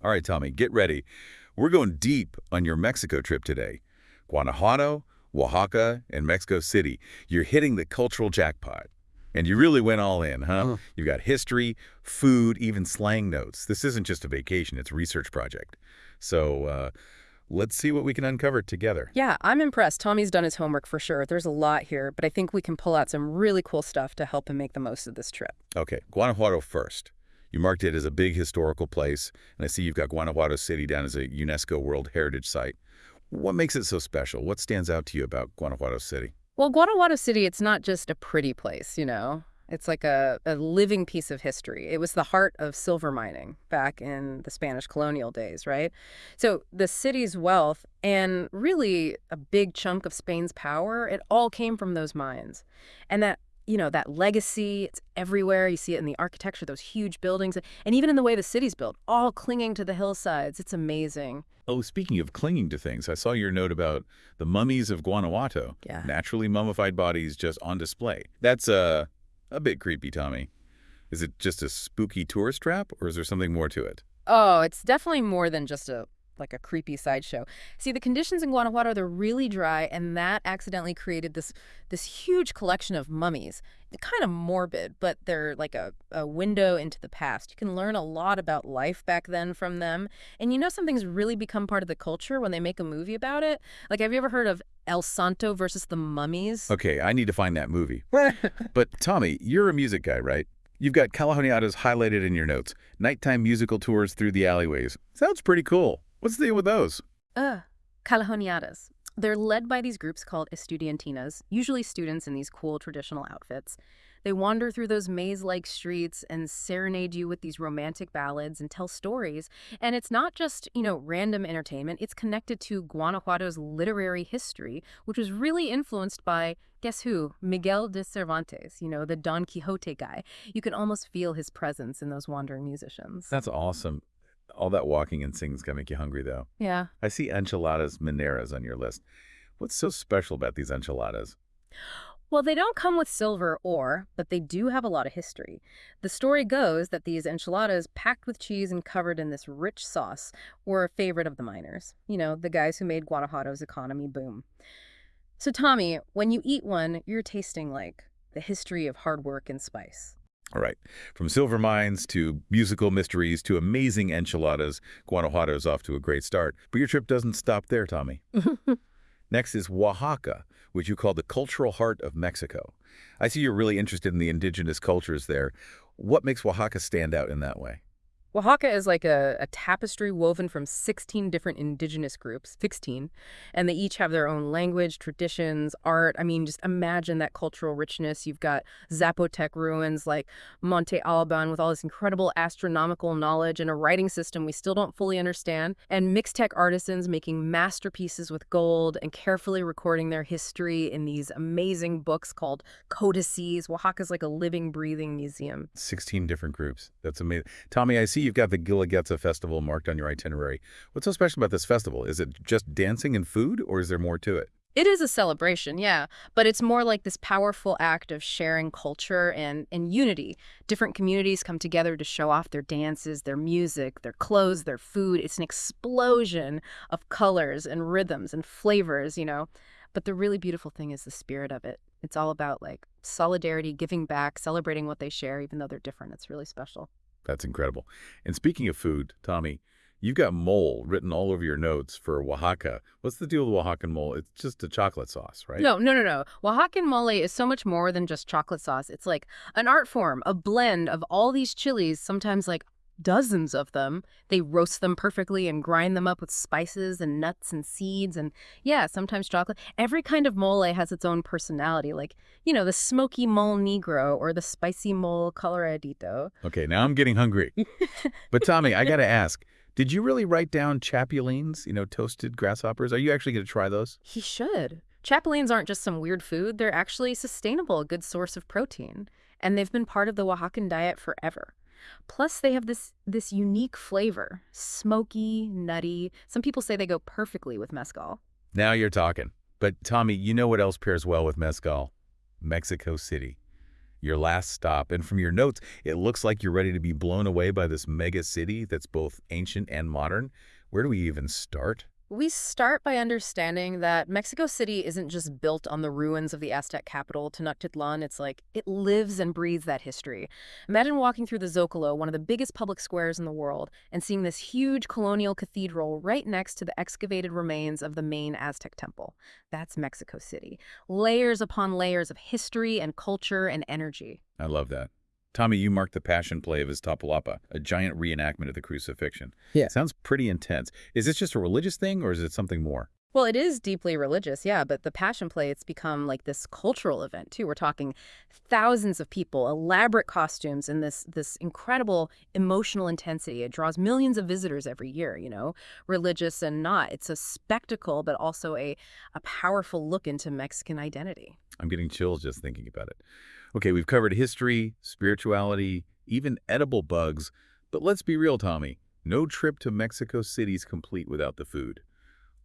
All right, Tommy, get ready. We're going deep on your Mexico trip today. Guanajuato, Oaxaca, and Mexico City. You're hitting the cultural jackpot. And you really went all in, huh? Mm. You've got history, food, even slang notes. This isn't just a vacation, it's a research project. So let's see what we can uncover together. Yeah, I'm impressed. Tommy's done his homework for sure. There's a lot here, but I think we can pull out some really cool stuff to help him make the most of this trip. Okay, Guanajuato first. You marked it as a big historical place, and I see you've got Guanajuato City down as a UNESCO World Heritage Site. What makes it so special? What stands out to you about Guanajuato City? Well, Guanajuato City, it's not just a pretty place. It's like a living piece of history. It was the heart of silver mining back in the Spanish colonial days, right? So the city's wealth and really a big chunk of Spain's power, it all came from those mines. And that legacy, it's everywhere. You see it in the architecture, those huge buildings, and even in the way the city's built, all clinging to the hillsides. It's amazing. Oh, speaking of clinging to things, I saw your note about the mummies of Guanajuato. Yeah. Naturally mummified bodies just on display. That's a bit creepy, Tommy. Is it just a spooky tourist trap, or is there something more to it? Oh, it's definitely more than just a creepy sideshow. See, the conditions in Guanajuato, they're really dry, and that accidentally created this huge collection of mummies. They're kind of morbid, but they're like a window into the past. You can learn a lot about life back then from them. And something's really become part of the culture when they make a movie about it. Like, have you ever heard of El Santo versus the Mummies? Okay, I need to find that movie. But Tommy, you're a music guy, right? You've got Calahoniatas highlighted in your notes. Nighttime musical tours through the alleyways. Sounds pretty cool. What's the deal with those? Calahoniatas. They're led by these groups called estudiantinas, usually students in these cool traditional outfits. They wander through those maze-like streets and serenade you with these romantic ballads and tell stories. And it's not just random entertainment. It's connected to Guanajuato's literary history, which was really influenced by, guess who? Miguel de Cervantes, the Don Quixote guy. You can almost feel his presence in those wandering musicians. That's awesome. All that walking and singing's gonna make you hungry, though. Yeah. I see enchiladas mineras on your list. What's so special about these enchiladas? Well, they don't come with silver ore, but they do have a lot of history. The story goes that these enchiladas, packed with cheese and covered in this rich sauce, were a favorite of the miners. The guys who made Guanajuato's economy boom. So, Tommy, when you eat one, you're tasting like the history of hard work and spice. All right. From silver mines to musical mysteries to amazing enchiladas, Guanajuato's off to a great start. But your trip doesn't stop there, Tommy. Next is Oaxaca, which you call the cultural heart of Mexico. I see you're really interested in the indigenous cultures there. What makes Oaxaca stand out in that way? Oaxaca is like a tapestry woven from 16 different indigenous groups, 16, and they each have their own language, traditions, art. I mean, just imagine that cultural richness. You've got Zapotec ruins like Monte Alban with all this incredible astronomical knowledge and a writing system we still don't fully understand, and Mixtec artisans making masterpieces with gold and carefully recording their history in these amazing books called codices. Oaxaca's like a living, breathing museum. 16 different groups. That's amazing. Tommy, I see you've got the Guelaguetza Festival marked on your itinerary. What's so special about this festival? Is it just dancing and food, or is there more to it? It is a celebration, yeah, but it's more like this powerful act of sharing culture and unity. Different communities come together to show off their dances, their music, their clothes, their food. It's an explosion of colors and rhythms and flavors. But the really beautiful thing is the spirit of it. It's all about like solidarity, giving back, celebrating what they share, even though they're different. It's really special. That's incredible. And speaking of food, Tommy, you've got mole written all over your notes for Oaxaca. What's the deal with Oaxacan mole? It's just a chocolate sauce, right? No, no, no, no. Oaxacan mole is so much more than just chocolate sauce. It's like an art form, a blend of all these chilies, sometimes like dozens of them. They roast them perfectly and grind them up with spices and nuts and seeds and, yeah, sometimes chocolate. Every kind of mole has its own personality, like, the smoky mole negro or the spicy mole coloradito. Okay, now I'm getting hungry. But Tommy, I got to ask, did you really write down chapulines, toasted grasshoppers? Are you actually going to try those? He should. Chapulines aren't just some weird food. They're actually sustainable, a good source of protein. And they've been part of the Oaxacan diet forever. Plus, they have this unique flavor, smoky, nutty. Some people say they go perfectly with mezcal. Now you're talking. But Tommy, you know what else pairs well with mezcal? Mexico City. your last stop. And from your notes, it looks like you're ready to be blown away by this mega city that's both ancient and modern. Where do we even start? We start by understanding that Mexico City isn't just built on the ruins of the Aztec capital, Tenochtitlan. It's like it lives and breathes that history. Imagine walking through the Zocalo, one of the biggest public squares in the world, and seeing this huge colonial cathedral right next to the excavated remains of the main Aztec temple. That's Mexico City. Layers upon layers of history and culture and energy. I love that. Tommy, you marked the Passion Play of Iztapalapa, a giant reenactment of the crucifixion. Yeah. Sounds pretty intense. Is this just a religious thing, or is it something more? Well, it is deeply religious, yeah, but the Passion Play, it's become like this cultural event, too. We're talking thousands of people, elaborate costumes, and this incredible emotional intensity. It draws millions of visitors every year, religious and not. It's a spectacle, but also a powerful look into Mexican identity. I'm getting chills just thinking about it. Okay, we've covered history, spirituality, even edible bugs, but let's be real, Tommy. No trip to Mexico City's complete without the food.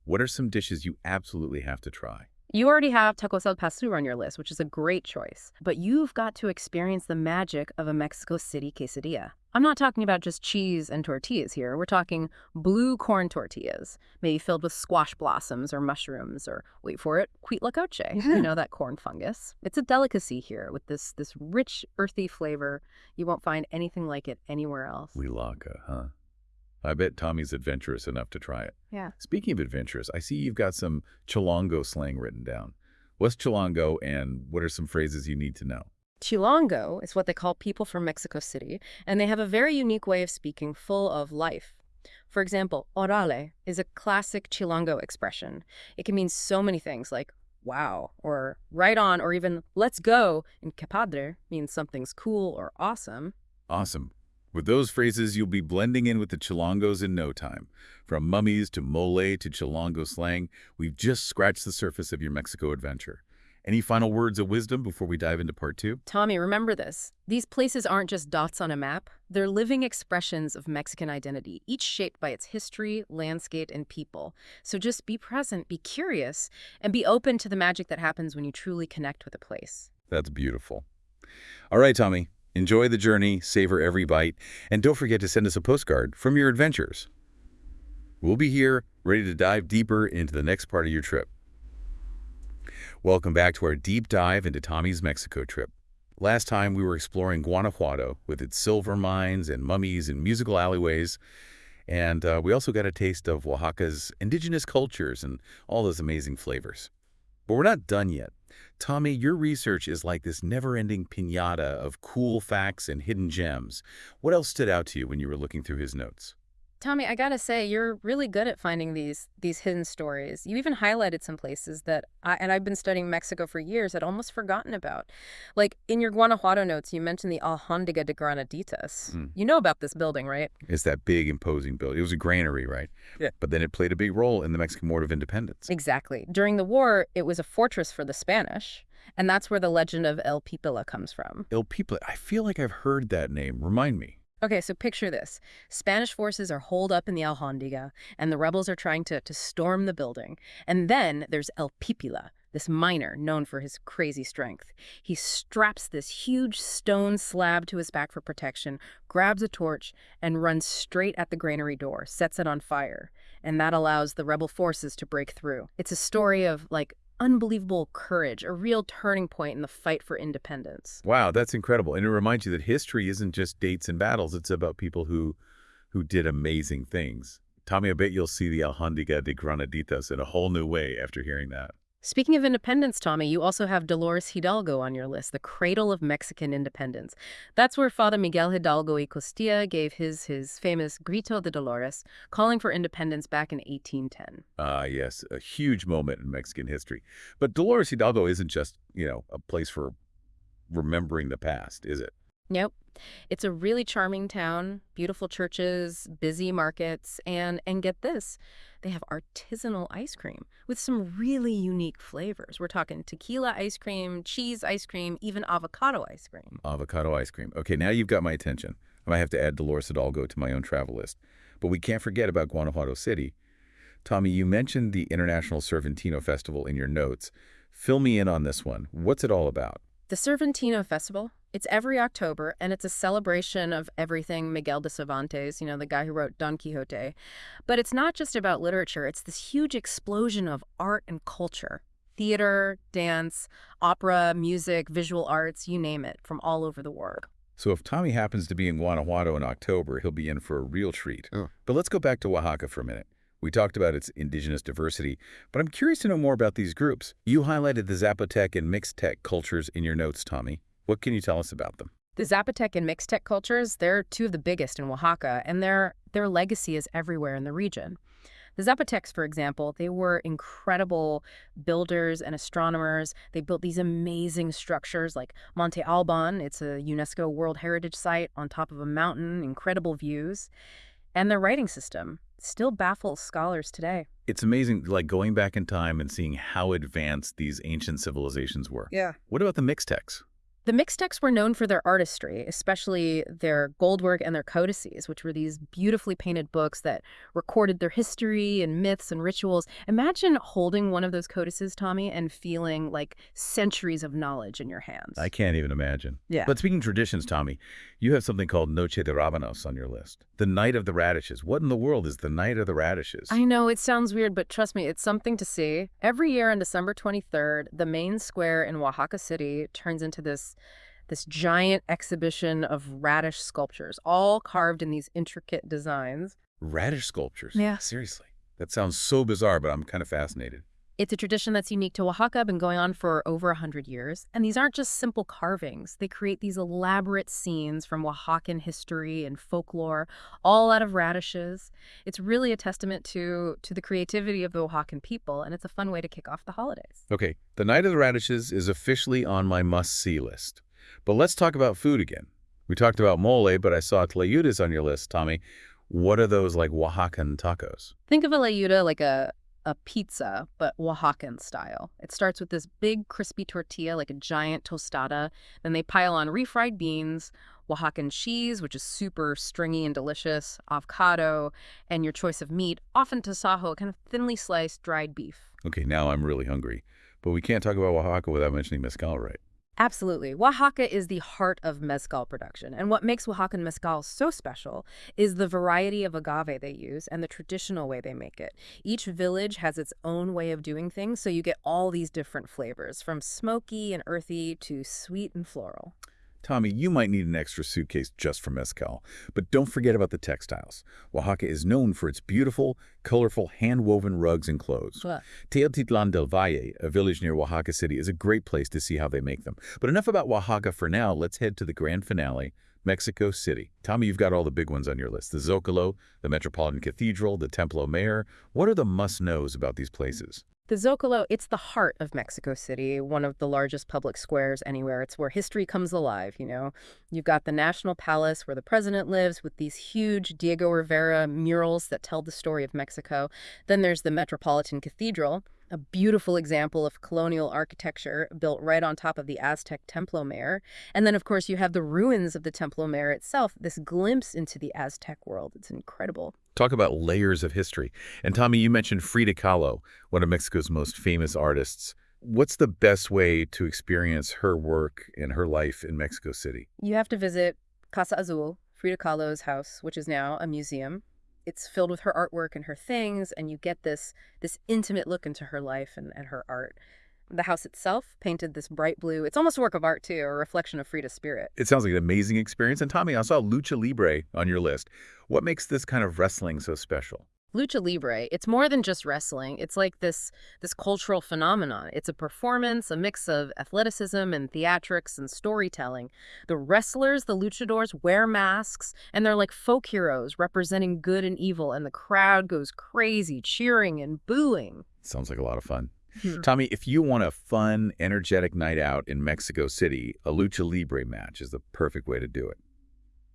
What are some dishes you absolutely have to try? You already have tacos al pastor on your list, which is a great choice. But you've got to experience the magic of a Mexico City quesadilla. I'm not talking about just cheese and tortillas here. We're talking blue corn tortillas, maybe filled with squash blossoms or mushrooms or, wait for it, huitlacoche. You know, that corn fungus. It's a delicacy here with this rich, earthy flavor. You won't find anything like it anywhere else. Huitlaca, huh? I bet Tommy's adventurous enough to try it. Yeah. Speaking of adventurous, I see you've got some Chilango slang written down. What's Chilango, and what are some phrases you need to know? Chilango is what they call people from Mexico City, and they have a very unique way of speaking full of life. For example, orale is a classic Chilango expression. It can mean so many things like wow, or right on, or even let's go. And que padre means something's cool or awesome. Awesome. With those phrases, you'll be blending in with the Chilangos in no time. From mummies to mole to Chilango slang, we've just scratched the surface of your Mexico adventure. Any final words of wisdom before we dive into part 2? Tommy, remember this. These places aren't just dots on a map. They're living expressions of Mexican identity, each shaped by its history, landscape, and people. So just be present, be curious, and be open to the magic that happens when you truly connect with a place. That's beautiful. All right, Tommy. Enjoy the journey, savor every bite, and don't forget to send us a postcard from your adventures. We'll be here, ready to dive deeper into the next part of your trip. Welcome back to our deep dive into Tommy's Mexico trip. Last time we were exploring Guanajuato with its silver mines and mummies and musical alleyways, and we also got a taste of Oaxaca's indigenous cultures and all those amazing flavors. But we're not done yet. Tommy, your research is like this never-ending piñata of cool facts and hidden gems. What else stood out to you when you were looking through his notes? Tommy, I gotta say, you're really good at finding these hidden stories. You even highlighted some places that I've been studying Mexico for years, I'd almost forgotten about. Like, in your Guanajuato notes, you mentioned the Alhóndiga de Granaditas. You know about this building, right? It's that big, imposing building. It was a granary, right? Yeah. But then it played a big role in the Mexican War of Independence. Exactly. During the war, it was a fortress for the Spanish, and that's where the legend of El Pipila comes from. El Pipila. I feel like I've heard that name. Remind me. Okay, so picture this. Spanish forces are holed up in the Alhóndiga, and the rebels are trying to storm the building. And then there's El Pipila, this miner known for his crazy strength. He straps this huge stone slab to his back for protection, grabs a torch, and runs straight at the granary door, sets it on fire. And that allows the rebel forces to break through. It's a story of, like, unbelievable courage, a real turning point in the fight for independence. Wow, that's incredible. And it reminds you that history isn't just dates and battles. It's about people who did amazing things. Tommy, I bet you'll see the Alhóndiga de Granaditas in a whole new way after hearing that. Speaking of independence, Tommy, you also have Dolores Hidalgo on your list, the cradle of Mexican independence. That's where Father Miguel Hidalgo y Costilla gave his famous Grito de Dolores, calling for independence back in 1810. Yes, a huge moment in Mexican history. But Dolores Hidalgo isn't just, a place for remembering the past, is it? Nope. It's a really charming town, beautiful churches, busy markets, and get this, they have artisanal ice cream with some really unique flavors. We're talking tequila ice cream, cheese ice cream, even avocado ice cream. Avocado ice cream. Okay, now you've got my attention. I might have to add Dolores Hidalgo to my own travel list. But we can't forget about Guanajuato City. Tommy, you mentioned the International Cervantino Festival in your notes. Fill me in on this one. What's it all about? The Cervantino Festival, It's every October, and it's a celebration of everything Miguel de Cervantes, the guy who wrote Don Quixote. But it's not just about literature. It's this huge explosion of art and culture. Theater, dance, opera, music, visual arts, you name it, from all over the world. So if Tommy happens to be in Guanajuato in October, he'll be in for a real treat. Oh. But let's go back to Oaxaca for a minute. We talked about its indigenous diversity, but I'm curious to know more about these groups. You highlighted the Zapotec and Mixtec cultures in your notes, Tommy. What can you tell us about them? The Zapotec and Mixtec cultures, they're two of the biggest in Oaxaca, and their legacy is everywhere in the region. The Zapotecs, for example, they were incredible builders and astronomers. They built these amazing structures like Monte Alban. It's a UNESCO World Heritage Site on top of a mountain, incredible views. And their writing system still baffles scholars today. It's amazing, like going back in time and seeing how advanced these ancient civilizations were. Yeah. What about the Mixtecs? The Mixtecs were known for their artistry, especially their goldwork and their codices, which were these beautifully painted books that recorded their history and myths and rituals. Imagine holding one of those codices, Tommy, and feeling like centuries of knowledge in your hands. I can't even imagine. Yeah. But speaking of traditions, Tommy, you have something called Noche de Rábanos on your list. The Night of the Radishes. What in the world is the Night of the Radishes? I know, it sounds weird, but trust me, it's something to see. Every year on December 23rd, the main square in Oaxaca City turns into this giant exhibition of radish sculptures, all carved in these intricate designs. Radish sculptures? Yeah. Seriously. That sounds so bizarre, but I'm kind of fascinated. It's a tradition that's unique to Oaxaca, been going on for over 100 years. And these aren't just simple carvings. They create these elaborate scenes from Oaxacan history and folklore, all out of radishes. It's really a testament to the creativity of the Oaxacan people, and it's a fun way to kick off the holidays. Okay, the Night of the Radishes is officially on my must-see list. But let's talk about food again. We talked about mole, but I saw tlayudas on your list, Tommy. What are those like Oaxacan tacos? Think of a layuda like a pizza, but Oaxacan style. It starts with this big crispy tortilla, like a giant tostada. Then they pile on refried beans, Oaxacan cheese, which is super stringy and delicious, avocado, and your choice of meat, often tasajo, kind of thinly sliced dried beef. Okay, now I'm really hungry. But we can't talk about Oaxaca without mentioning mezcal, right? Absolutely. Oaxaca is the heart of mezcal production. And what makes Oaxacan mezcal so special is the variety of agave they use and the traditional way they make it. Each village has its own way of doing things, so you get all these different flavors, from smoky and earthy to sweet and floral. Tommy, you might need an extra suitcase just for mezcal. But don't forget about the textiles. Oaxaca is known for its beautiful, colorful, hand-woven rugs and clothes. What? Teotitlan del Valle, a village near Oaxaca City, is a great place to see how they make them. But enough about Oaxaca for now. Let's head to the grand finale, Mexico City. Tommy, you've got all the big ones on your list. The Zocalo, the Metropolitan Cathedral, the Templo Mayor. What are the must-knows about these places? The Zocalo, it's the heart of Mexico City, one of the largest public squares anywhere. It's where history comes alive, You've got the National Palace where the president lives with these huge Diego Rivera murals that tell the story of Mexico. Then there's the Metropolitan Cathedral, a beautiful example of colonial architecture built right on top of the Aztec Templo Mayor. And then, of course, you have the ruins of the Templo Mayor itself, this glimpse into the Aztec world. It's incredible. Talk about layers of history. And Tommy, you mentioned Frida Kahlo, one of Mexico's most famous artists. What's the best way to experience her work and her life in Mexico City? You have to visit Casa Azul, Frida Kahlo's house, which is now a museum. It's filled with her artwork and her things, and you get this intimate look into her life and her art. The house itself, painted this bright blue, it's almost a work of art, too, a reflection of Frida's spirit. It sounds like an amazing experience. And Tommy, I saw Lucha Libre on your list. What makes this kind of wrestling so special? Lucha Libre, it's more than just wrestling. It's like this cultural phenomenon. It's a performance, a mix of athleticism and theatrics and storytelling. The wrestlers, the luchadors, wear masks, and they're like folk heroes representing good and evil, and the crowd goes crazy, cheering and booing. Sounds like a lot of fun. Tommy, if you want a fun, energetic night out in Mexico City, a Lucha Libre match is the perfect way to do it.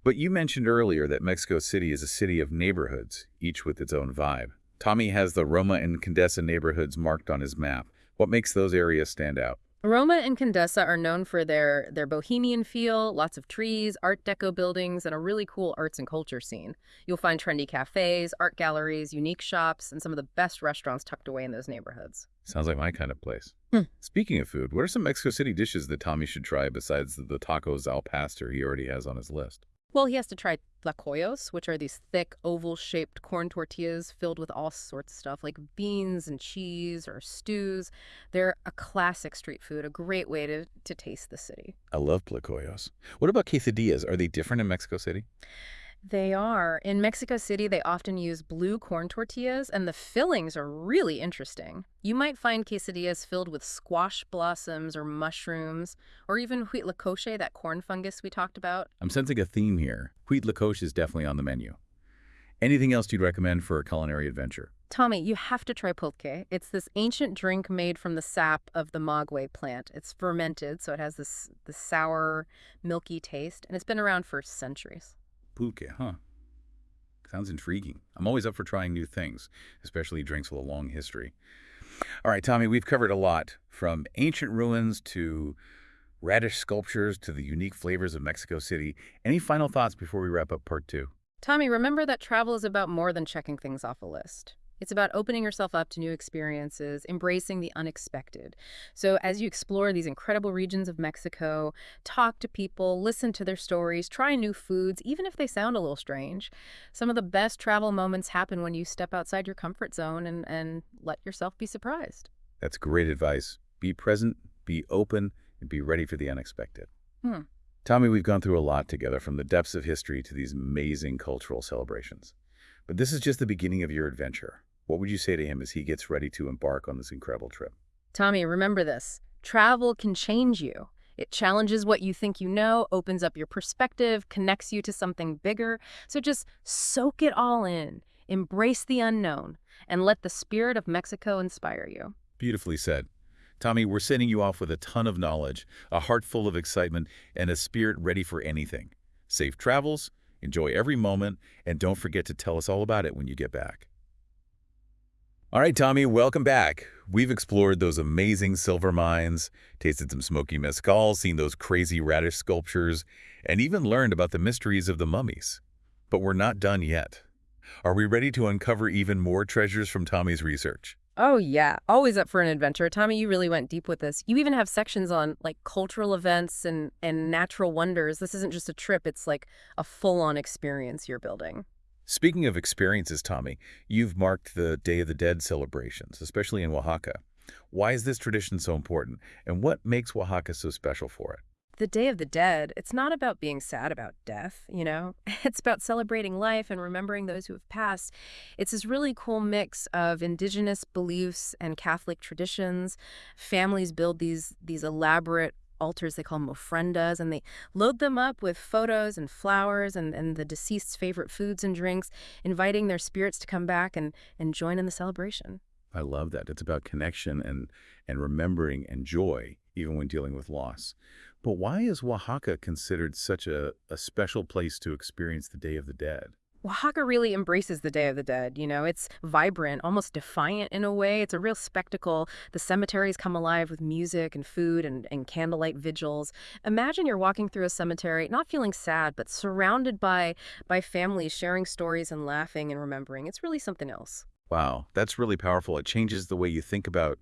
But you mentioned earlier that Mexico City is a city of neighborhoods, each with its own vibe. Tommy has the Roma and Condesa neighborhoods marked on his map. What makes those areas stand out? Roma and Condessa are known for their bohemian feel, lots of trees, Art Deco buildings, and a really cool arts and culture scene. You'll find trendy cafes, art galleries, unique shops, and some of the best restaurants tucked away in those neighborhoods. Sounds like my kind of place. Hmm. Speaking of food, what are some Mexico City dishes that Tommy should try besides the tacos al pastor he already has on his list? Well, he has to try tlacoyos, which are these thick, oval-shaped corn tortillas filled with all sorts of stuff like beans and cheese or stews. They're a classic street food, a great way to taste the city. I love tlacoyos. What about quesadillas? Are they different in Mexico City? They are. In Mexico City, they often use blue corn tortillas, and the fillings are really interesting. You might find quesadillas filled with squash blossoms or mushrooms, or even huitlacoche, that corn fungus we talked about. I'm sensing a theme here. Huitlacoche is definitely on the menu. Anything else you'd recommend for a culinary adventure? Tommy, you have to try pulque. It's this ancient drink made from the sap of the maguey plant. It's fermented, so it has this sour, milky taste, and it's been around for centuries. Pulque, huh? Sounds intriguing. I'm always up for trying new things, especially drinks with a long history. All right, Tommy, we've covered a lot, from ancient ruins to radish sculptures to the unique flavors of Mexico City. Any final thoughts before we wrap up part 2? Tommy, remember that travel is about more than checking things off a list. It's about opening yourself up to new experiences, embracing the unexpected. So as you explore these incredible regions of Mexico, talk to people, listen to their stories, try new foods, even if they sound a little strange. Some of the best travel moments happen when you step outside your comfort zone and let yourself be surprised. That's great advice. Be present, be open, and be ready for the unexpected. Hmm. Tommy, we've gone through a lot together, from the depths of history to these amazing cultural celebrations. But this is just the beginning of your adventure. What would you say to him as he gets ready to embark on this incredible trip? Tommy, remember this. Travel can change you. It challenges what you think you know, opens up your perspective, connects you to something bigger. So just soak it all in, embrace the unknown, and let the spirit of Mexico inspire you. Beautifully said. Tommy, we're sending you off with a ton of knowledge, a heart full of excitement, and a spirit ready for anything. Safe travels, enjoy every moment, and don't forget to tell us all about it when you get back. All right, Tommy, welcome back. We've explored those amazing silver mines, tasted some smoky mezcal, seen those crazy radish sculptures, and even learned about the mysteries of the mummies. But we're not done yet. Are we ready to uncover even more treasures from Tommy's research? Oh, yeah. Always up for an adventure. Tommy, you really went deep with this. You even have sections on like cultural events and natural wonders. This isn't just a trip. It's like a full-on experience you're building. Speaking of experiences, Tommy, you've marked the Day of the Dead celebrations, especially in Oaxaca. Why is this tradition so important, and what makes Oaxaca so special for it? The Day of the Dead, it's not about being sad about death, you know? It's about celebrating life and remembering those who have passed. It's this really cool mix of indigenous beliefs and Catholic traditions. Families build these elaborate altars they call them ofrendas, and they load them up with photos and flowers and the deceased's favorite foods and drinks, inviting their spirits to come back and join in the celebration. I love that. It's about connection and remembering and joy, even when dealing with loss. But why is Oaxaca considered such a special place to experience the Day of the Dead? Oaxaca really embraces the Day of the Dead. You know, it's vibrant, almost defiant in a way. It's a real spectacle. The cemeteries come alive with music and food and candlelight vigils. Imagine you're walking through a cemetery, not feeling sad, but surrounded by families sharing stories and laughing and remembering. It's really something else. Wow, that's really powerful. It changes the way you think about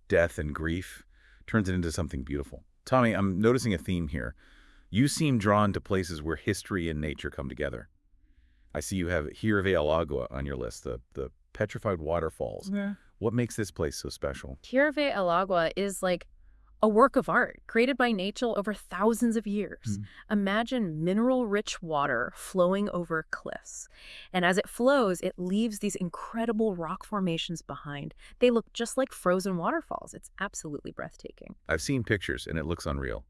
death and grief, turns it into something beautiful. Tommy, I'm noticing a theme here. You seem drawn to places where history and nature come together. I see you have Hirve El Agua on your list, the petrified waterfalls. Yeah. What makes this place so special? Hirve El Agua is like a work of art created by nature over thousands of years. Imagine mineral-rich water flowing over cliffs. And as it flows, it leaves these incredible rock formations behind. They look just like frozen waterfalls. It's absolutely breathtaking. I've seen pictures, and it looks unreal.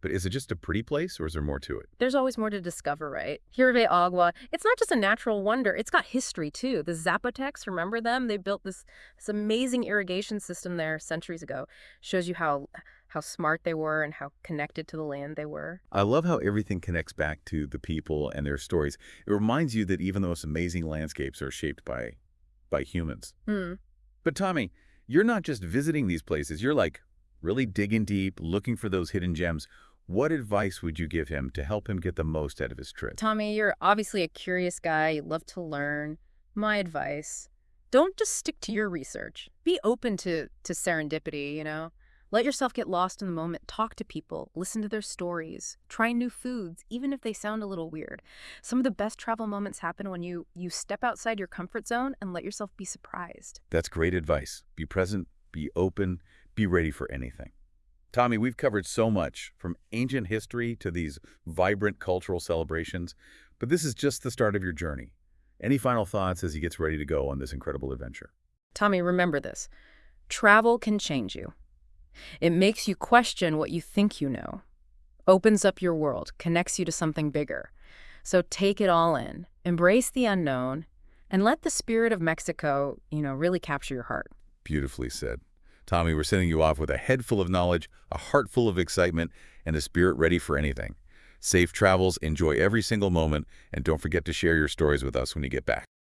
But is it just a pretty place, or is there more to it? There's always more to discover, right? Hirve Agua, it's not just a natural wonder, it's got history too. The Zapotecs, remember them? They built this amazing irrigation system there centuries ago. Shows you how smart they were and how connected to the land they were. I love how everything connects back to the people and their stories. It reminds you that even those amazing landscapes are shaped by humans. But Tommy, you're not just visiting these places, you're like really digging deep, looking for those hidden gems. What advice would you give him to help him get the most out of his trip? Tommy, you're obviously a curious guy. You love to learn. My advice, don't just stick to your research. Be open to serendipity, you know? Let yourself get lost in the moment. Talk to people. Listen to their stories. Try new foods, even if they sound a little weird. Some of the best travel moments happen when you step outside your comfort zone and let yourself be surprised. That's great advice. Be present, be open, be ready for anything. Tommy, we've covered so much, from ancient history to these vibrant cultural celebrations, but this is just the start of your journey. Any final thoughts as he gets ready to go on this incredible adventure? Tommy, remember this. Travel can change you. It makes you question what you think you know, opens up your world, connects you to something bigger. So take it all in, embrace the unknown, and let the spirit of Mexico, really capture your heart. Beautifully said. Tommy, we're sending you off with a head full of knowledge, a heart full of excitement, and a spirit ready for anything. Safe travels, enjoy every single moment, and don't forget to share your stories with us when you get back.